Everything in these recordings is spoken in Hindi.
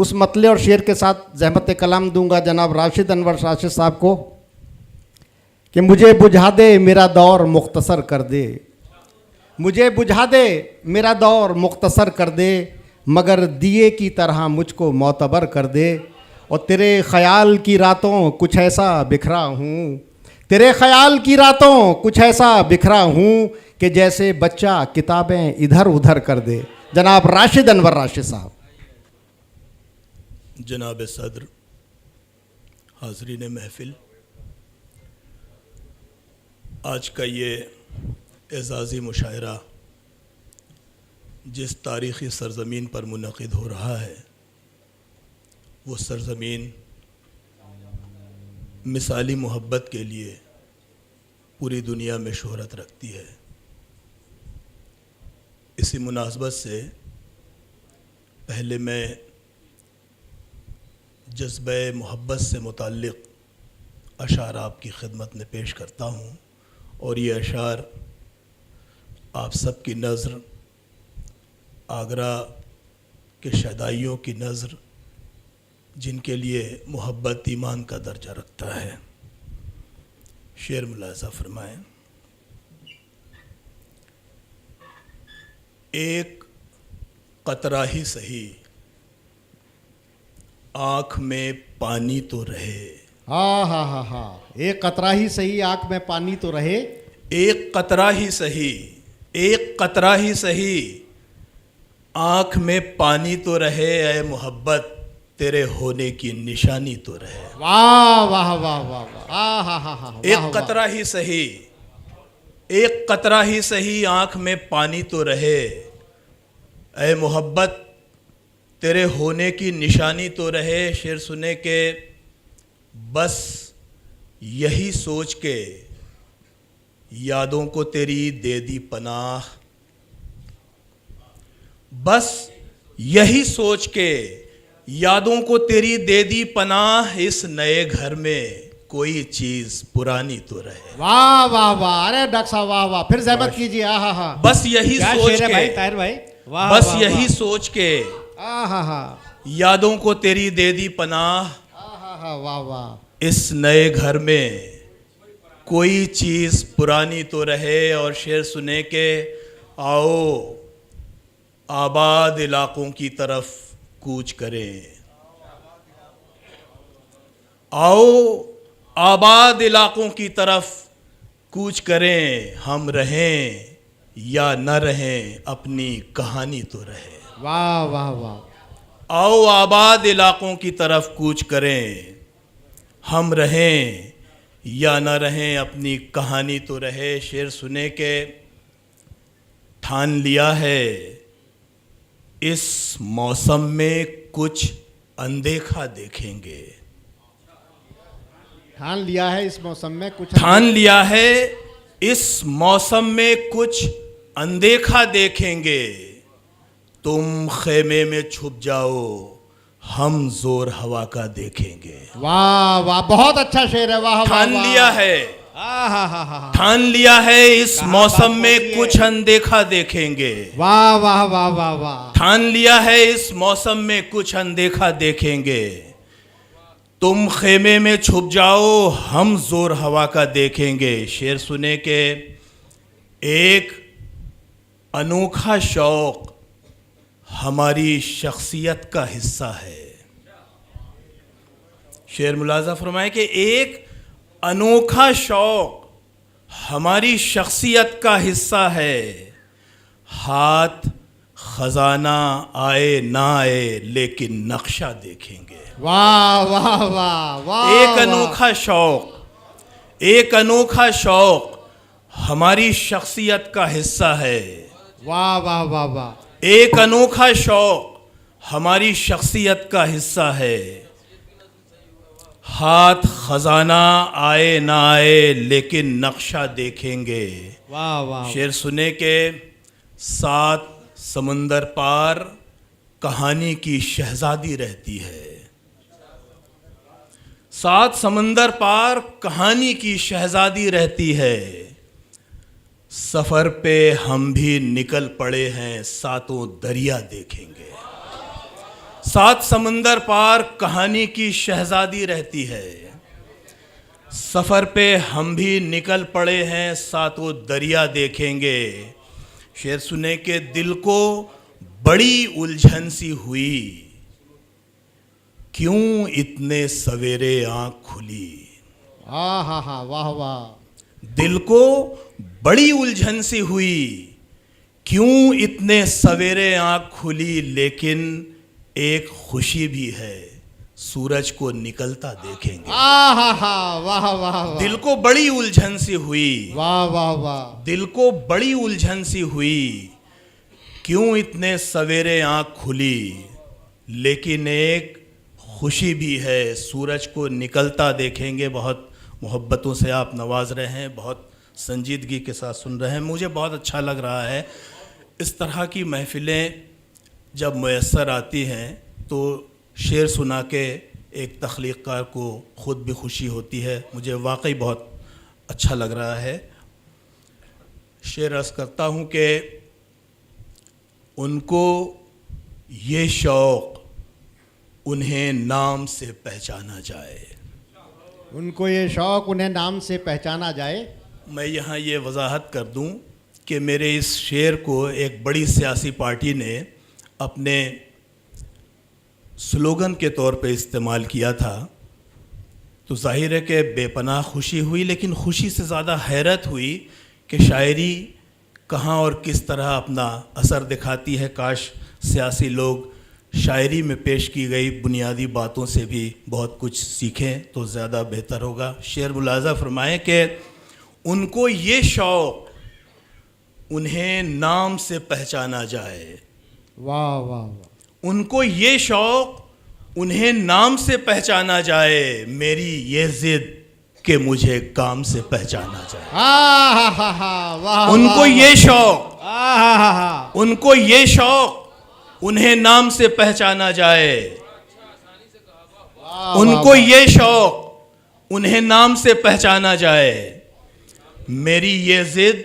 उस मतले और शेर के साथ ज़हमत कलाम दूंगा जनाब राशिद अनवर राशिद साहब को कि मुझे बुझा दे मेरा दौर मुख्तसर कर दे, मुझे बुझा दे मेरा दौर मुख्तसर कर दे, मगर दिए की तरह मुझको मोतबर कर दे। और तेरे ख़याल की रातों कुछ ऐसा बिखरा हूँ, तेरे ख़याल की रातों कुछ ऐसा बिखरा हूँ कि जैसे बच्चा किताबें इधर उधर कर दे। जनाब राशिद अनवर राशिद साहब। जनाब सदर, हाज़रीन महफ़िल, आज का ये एज़ाज़ी मुशायरा जिस तारीख़ी सरज़मीन पर मुनक़िद हो रहा है, वो सरज़मीन मिसाली मोहब्बत के लिए पूरी दुनिया में शोहरत रखती है। इसी मुनासबत से पहले मैं जज्बे मोहब्बत से मुताल्लिक़ अशार आपकी खिदमत में पेश करता हूँ, और ये अशार आप सब की नज़र आगरा के शदाइयों की नज़र, जिनके लिए मोहब्बत ईमान का दर्जा रखता है। शेर मुलाज़ा फरमाएं। एक कतरा ही सही आँख में पानी तो रहे। हाँ हाँ हाँ हाँ, एक कतरा ही सही आँख में पानी तो रहे। एक कतरा ही सही, एक कतरा ही सही आँख में पानी तो रहे, ऐ मोहब्बत तेरे होने की निशानी तो रहे। वाह वाह वाह वाह वाह, हाँ हाँ हाँ। एक कतरा ही सही, एक कतरा ही सही आँख में पानी तो रहे, ऐ मोहब्बत तेरे होने की निशानी तो रहे। शेर सुने के बस यही सोच के यादों को तेरी दे दी पनाह, बस यही सोच के यादों को तेरी दे दी पनाह, इस नए घर में कोई चीज पुरानी तो रहे। वाह वाह वाह, अरे डॉक्टर साहब वाह वाह, फिर जहमत कीजिए। हाँ हाँ, बस यही सोच के भाई ताहिर भाई, वाह बस वाह, यही वाह। सोच के हाँ हाँ, यादों को तेरी दे दी पनाह, हाँ हाँ, वाह वाह, इस नए घर में कोई चीज़ पुरानी तो रहे। और शेर सुने के आओ आबाद इलाकों की तरफ कूच करें, आओ आबाद इलाकों की तरफ कूच करें, हम रहें या न रहें अपनी कहानी तो रहे। वाह वाह वाह। आओ आबाद इलाकों की तरफ कूच करें, हम रहें या न रहें अपनी कहानी तो रहे। शेर सुने के ठान लिया है इस मौसम में कुछ अनदेखा देखेंगे, ठान लिया है इस मौसम में कुछ, ठान लिया है इस मौसम में कुछ अनदेखा देखेंगे, तुम खेमे में छुप जाओ हम जोर हवा का देखेंगे। वाह वाह, बहुत अच्छा शेर है। वाह, ठान लिया है, ठान लिया है इस मौसम में कुछ अनदेखा देखेंगे। वाह वाह वाह वाह वाह, ठान लिया है इस मौसम में कुछ अनदेखा देखेंगे, तुम खेमे में छुप जाओ हम जोर हवा का देखेंगे। शेर सुने के एक अनोखा शौक हमारी शख्सियत का हिस्सा है। शेर मुलाजा फरमाए कि एक अनोखा शौक हमारी शख्सियत का हिस्सा है, हाथ खजाना आए ना आए लेकिन नक्शा देखेंगे। वाह वाह वाह वाह, एक अनोखा शौक, एक अनोखा शौक हमारी शख्सियत का हिस्सा है। वाह वाह वाह वाह, एक अनोखा शौक हमारी शख्सियत का हिस्सा है, हाथ खजाना आए ना आए लेकिन नक्शा देखेंगे। वाह वाह। शेर सुने के 7 समुंदर पार कहानी की शहजादी रहती है, 7 समंदर पार कहानी की शहजादी रहती है, सफर पे हम भी निकल पड़े हैं 7 दरिया देखेंगे। सात समंदर पार कहानी की शहजादी रहती है। सफर पे हम भी निकल पड़े हैं, सातों दरिया देखेंगे। शेर सुने के दिल को बड़ी उलझन सी हुई, क्यों इतने सवेरे आंख खुली। हा वाह वाह। दिल को बड़ी उलझन सी हुई, क्यों इतने सवेरे आंख खुली। लेकिन एक खुशी भी है, सूरज को निकलता देखेंगे। हा वाह वाह। दिल को बड़ी उलझन सी हुई, वाह वाह वाह। दिल को बड़ी उलझन सी हुई, क्यों इतने सवेरे आंख खुली। लेकिन एक खुशी भी है, सूरज को निकलता देखेंगे। बहुत मोहब्बतों से आप नवाज रहे हैं, बहुत संजीदगी के साथ सुन रहे हैं, मुझे बहुत अच्छा लग रहा है। इस तरह की महफ़िलें जब मैसर आती हैं तो शेर सुना के एक तख्लीक़कार को ख़ुद भी खुशी होती है। मुझे वाकई बहुत अच्छा लग रहा है। शेर अर्ज़ करता हूँ कि उनको ये शौक़ उन्हें नाम से पहचाना जाए। उनको ये शौक़ उन्हें नाम से पहचाना जाए। मैं यहाँ ये वजाहत कर दूँ कि मेरे इस शेर को एक बड़ी सियासी पार्टी ने अपने स्लोगन के तौर पे इस्तेमाल किया था, तो जाहिर है कि बेपनाह खुशी हुई। लेकिन खुशी से ज़्यादा हैरत हुई कि शायरी कहाँ और किस तरह अपना असर दिखाती है। काश सियासी लोग शायरी में पेश की गई बुनियादी बातों से भी बहुत कुछ सीखें तो ज़्यादा बेहतर होगा। शेर मुलाज़ा फरमाएँ कि उनको ये शौक़ उन्हें नाम से पहचाना जाए। वाह वाह वाह। उनको ये शौक़ उन्हें नाम से पहचाना जाए, मेरी ये ज़िद कि मुझे काम से पहचाना जाए। हा वाह। उनको ये शौक़, हा उनको ये शौक़ उन्हें नाम से पहचाना जाए। उनको ये शौक़ उन्हें नाम से पहचाना जाए, मेरी ये ज़िद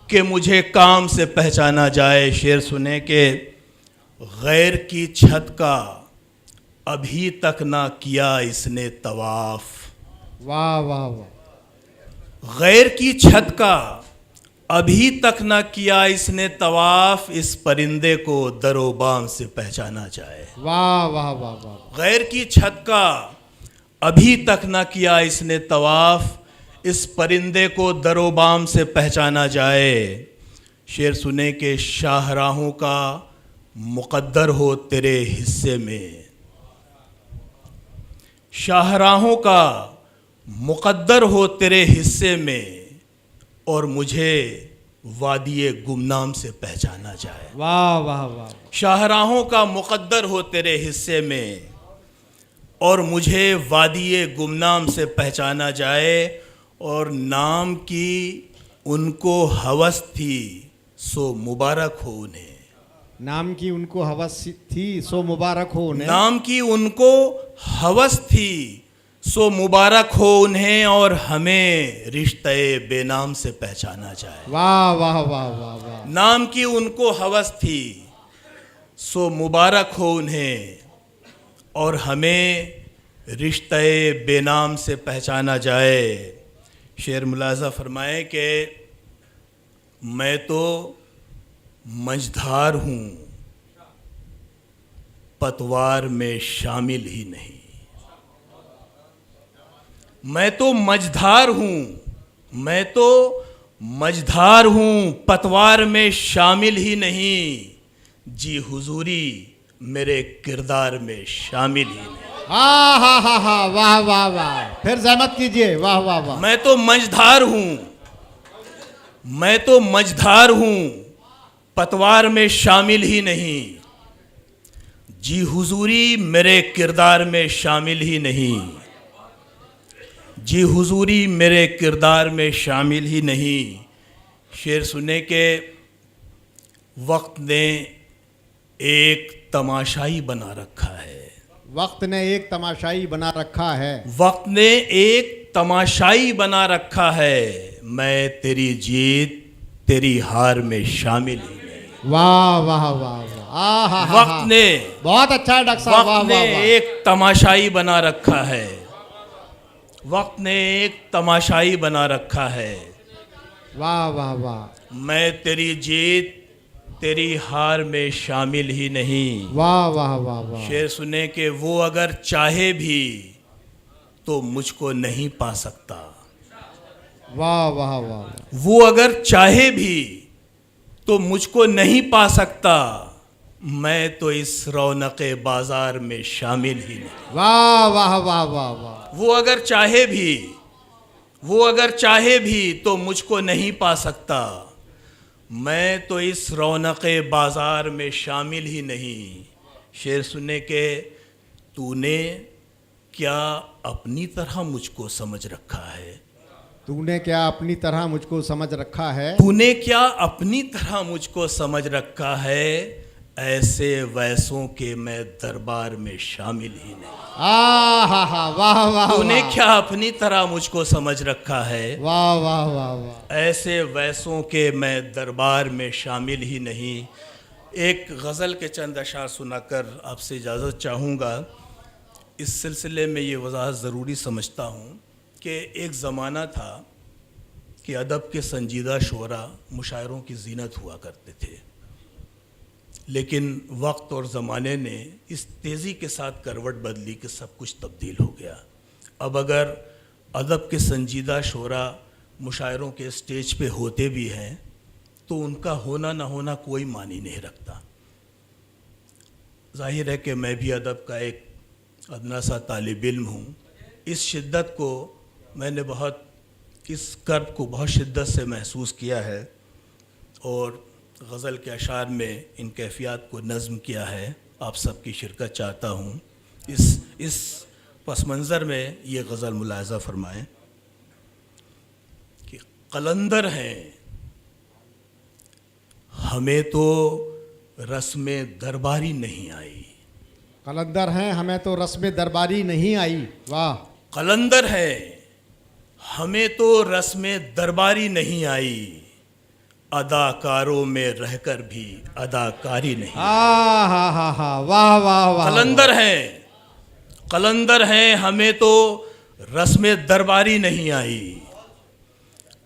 कि मुझे काम से पहचाना जाए। शेर सुने कि गैर की छत का अभी तक ना किया इसने तवाफ। वाह वाह वाह। गैर की छत का अभी तक ना किया इसने तवाफ, इस परिंदे को दरोबाम से पहचाना जाए। वाह वाह वाह वाह। गैर की छत का अभी तक ना किया इसने तवाफ, इस परिंदे को दरोबाम से पहचाना जाए। शेर सुने के शाहराहों का मुक़द्दर हो तेरे हिस्से में। शाहराहों का मुक़द्दर हो तेरे हिस्से में, और मुझे वादिये गुमनाम से पहचाना जाए। वाह वाह वाह। शाहराहों का मुक़द्दर हो तेरे हिस्से में, और मुझे वादिये गुमनाम से पहचाना जाए। और नाम की उनको हवस थी सो मुबारक हो उन्हें। नाम की उनको हवस थी सो मुबारक हो उन्हें। नाम की उनको हवस थी सो मुबारक हो उन्हें, और हमें रिश्ते बेनाम से पहचाना जाए। वाह वाह वाह वाह वाह। नाम की उनको हवस थी सो मुबारक हो उन्हें, और हमें रिश्ते बेनाम से पहचाना जाए। शेर मुलाज़ा फरमाए कि मैं तो मझधार हूँ, पतवार में शामिल ही नहीं। मैं तो मझधार हूँ, मैं तो मझधार हूँ, पतवार में शामिल ही नहीं। जी हुजूरी मेरे किरदार में शामिल ही नहीं। हा वाह वाह वाह। फिर ज़हमत कीजिए। वाह वाह वाह। मैं तो मझधार हूँ, मैं तो मझधार हूँ, पतवार में शामिल ही नहीं। जी हुजूरी मेरे किरदार में शामिल ही नहीं। जी हुजूरी मेरे किरदार में शामिल ही नहीं। शेर सुने के वक्त ने एक तमाशाई बना रखा है। वक्त ने एक तमाशाई बना रखा है। वक्त ने एक तमाशाई बना रखा है, मैं तेरी जीत तेरी हार में शामिल ही नहीं। वाह वाह वाह वाह। वक्त ने बहुत अच्छा है डॉक्टर साहब, वाह वक्त ने वाह वाह। एक तमाशाई बना रखा है, वक्त ने एक तमाशाई बना रखा है। वाह वाह वाह मैं तेरी जीत तेरी हार में शामिल ही नहीं। वाह वाह वाह वाह। शेर सुने कि वो अगर चाहे भी तो मुझको नहीं पा सकता। वाह वाह वाह। वो अगर चाहे भी तो मुझको नहीं पा सकता। मैं तो इस रौनक़े बाजार में शामिल ही नहीं। वाह वाह वाह वाह वाह। वो अगर चाहे भी तो मुझको नहीं पा सकता। मैं तो इस रौनक़े बाजार में शामिल ही नहीं। शेर सुनने के तूने क्या अपनी तरह मुझको समझ रखा है। तूने क्या अपनी तरह मुझको समझ रखा है। तूने क्या अपनी तरह मुझको समझ रखा है। ऐसे वैसों के मैं दरबार में शामिल ही नहीं। हा वाह वाह। तूने क्या अपनी तरह मुझको समझ रखा है। वाह वाह वाह वाह। ऐसे वैसों के मैं दरबार में शामिल ही नहीं। एक गज़ल के चंद अशार सुनाकर आपसे इजाज़त चाहूँगा। इस सिलसिले में ये वज़ाहत ज़रूरी समझता हूँ कि एक ज़माना था कि अदब के संजीदा शोरा मुशायरों की ज़ीनत हुआ करते थे, लेकिन वक्त और ज़माने ने इस तेज़ी के साथ करवट बदली कि सब कुछ तब्दील हो गया। अब अगर अदब के संजीदा शोरा मुशायरों के स्टेज पे होते भी हैं तो उनका होना ना होना कोई मानी नहीं रखता। जाहिर है कि मैं भी अदब का एक अदना सा तालिब इल्म हूँ। इस शिद्दत को मैंने इस कर्ब को बहुत शिद्दत से महसूस किया है और गज़ल के अशार में इन कैफियत को नज़्म किया है। आप सबकी शिरकत चाहता हूँ। इस पस मंज़र में ये गज़ल मुलाहज़ा फ़रमाएँ कि कलंदर हैं हमें तो रस्म दरबारी नहीं आई। कलंदर हैं हमें तो रस्म दरबारी नहीं आई। वाह। कलंदर है हमें तो रस्म दरबारी नहीं आई। अदाकारों में रहकर भी अदाकारी नहीं। हा वाह वाह वाह। कलंदर हैं हमें तो रस्म दरबारी नहीं आई।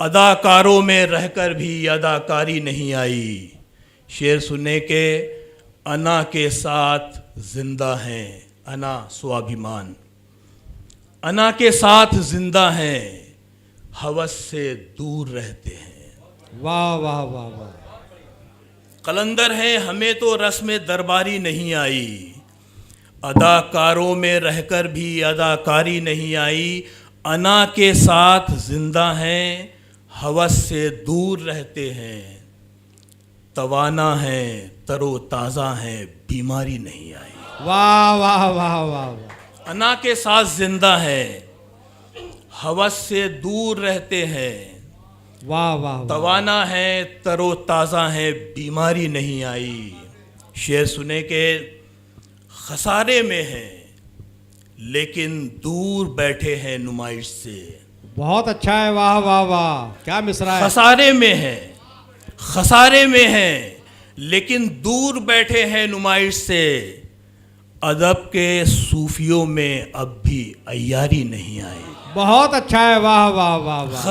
अदाकारों में रहकर भी अदाकारी नहीं आई। शेर सुनने के अना के साथ जिंदा हैं। अना स्वाभिमान, अना के साथ जिंदा हैं, हवस से दूर रहते हैं। वाह वाह वाह वाह। कलंदर हैं हमें तो रस्म दरबारी नहीं आई। अदाकारों में रहकर भी अदाकारी नहीं आई। अना के साथ जिंदा हैं, हवस से दूर रहते हैं। तवाना हैं तरोताज़ा हैं, बीमारी नहीं आई। वाह वाह वाह वाह। अना के साथ जिंदा है, हवस से दूर रहते हैं। वाह वाह। तवाना है तरोताज़ा है, बीमारी नहीं आई। शेर सुने के खसारे में हैं लेकिन दूर बैठे हैं नुमाइश से। बहुत अच्छा है। वाह वाह वाह। क्या मिसरा है। खसारे में हैं लेकिन दूर बैठे हैं नुमाइश से। अदब के सूफियों में अब भी अय्यारी नहीं आई। बहुत अच्छा है। वाह वाह वाह वाह।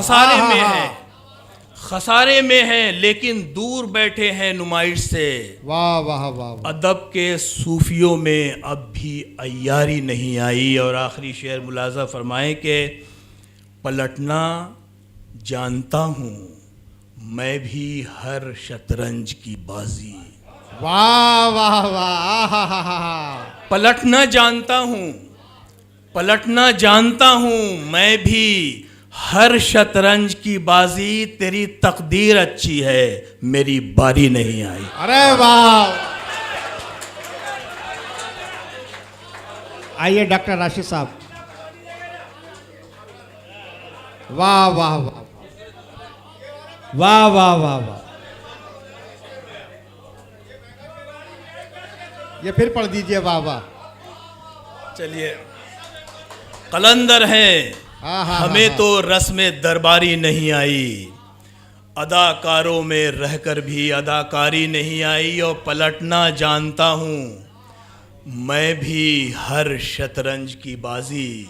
खसारे में हैं लेकिन दूर बैठे हैं नुमाइश से। वाह वाह वाह। अदब के सूफियों में अब भी अय्यारी नहीं आई। और आखिरी शेर मुलाजा फरमाएं कि पलटना जानता हूँ मैं भी हर शतरंज की बाजी। वाह वाह वाह। पलटना जानता हूँ मैं भी हर शतरंज की बाजी। तेरी तकदीर अच्छी है मेरी बारी नहीं आई। अरे वाह। आइए डॉक्टर राशिद साहब। वाह वाह वाह वाह वाह वाह वाह। ये फिर पढ़ दीजिए। वाह वाह। चलिए। कलंदर है हमें तो रस्म दरबारी नहीं आई। अदाकारों में रहकर भी अदाकारी नहीं आई और पलटना जानता हूँ। मैं भी हर शतरंज की बाजी,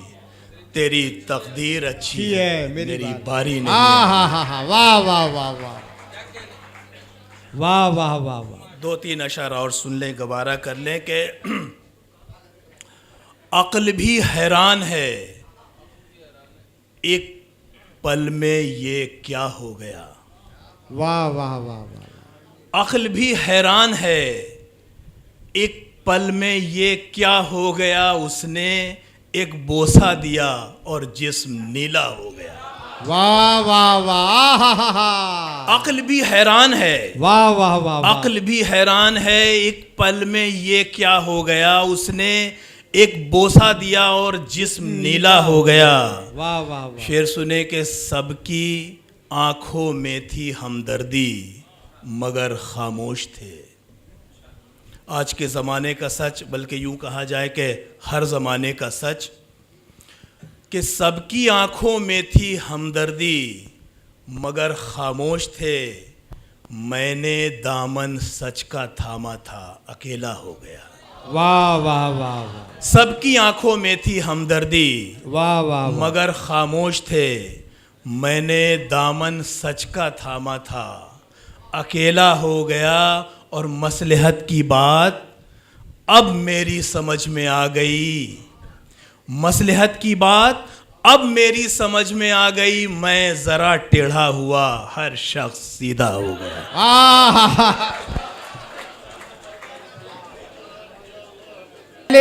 तेरी तकदीर अच्छी है मेरी बारी नहीं हाँ है। हाँ हाँ हाँ, वाह वाह वाह वाह वाह वाह वाह वाह। 2-3 अशर और सुन लें, गवारा कर लें कि अक्ल भी हैरान है, एक पल में ये क्या हो गया। वाह वाह वाह वाह। अक्ल भी हैरान है, एक पल में ये क्या हो गया। उसने एक बोसा दिया और जिस्म नीला हो गया। वाह वाह वाह, हा हा हा। अक्ल भी हैरान है, वाह वाह वाह वाह। अक्ल भी हैरान है, एक पल में ये क्या हो गया। उसने एक बोसा दिया और जिस्म नीला हो गया। वाह वाह वाह। शेर सुने कि सबकी आंखों में थी हमदर्दी मगर खामोश थे। आज के ज़माने का सच, बल्कि यूं कहा जाए कि हर ज़माने का सच, कि सबकी आंखों में थी हमदर्दी मगर खामोश थे। मैंने दामन सच का थामा था, अकेला हो गया। वाह वाह वाह वाह। सबकी आंखों में थी हमदर्दी वाह वाह वाह। मगर खामोश थे। मैंने दामन सच का थामा था, अकेला हो गया। और मसलहत की बात अब मेरी समझ में आ गई। मसलहत की बात अब मेरी समझ में आ गई। मैं जरा टेढ़ा हुआ, हर शख्स सीधा हो गया।